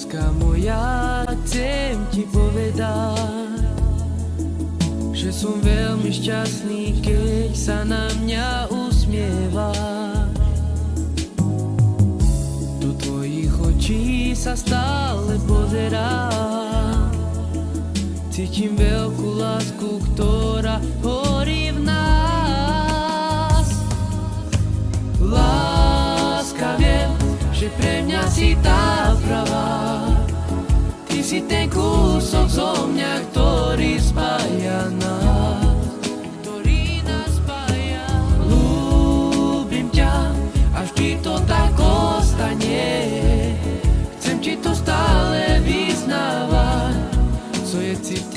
Láska moja, chcem ti povedať, že som veľmi šťastný, keď sa na mňa usmievaš. Do tvojich očí sa stále pozerám, cítim veľkú lásku, ktorá horí v nás. Láska, viem, že pre mňa si tá pravá. Ty si ten kúsok zo mňa, ktorý spája nás, Ľúbim ťa a vždy to tak ostane. Chcem ti to stále vyznávať, co je cítiť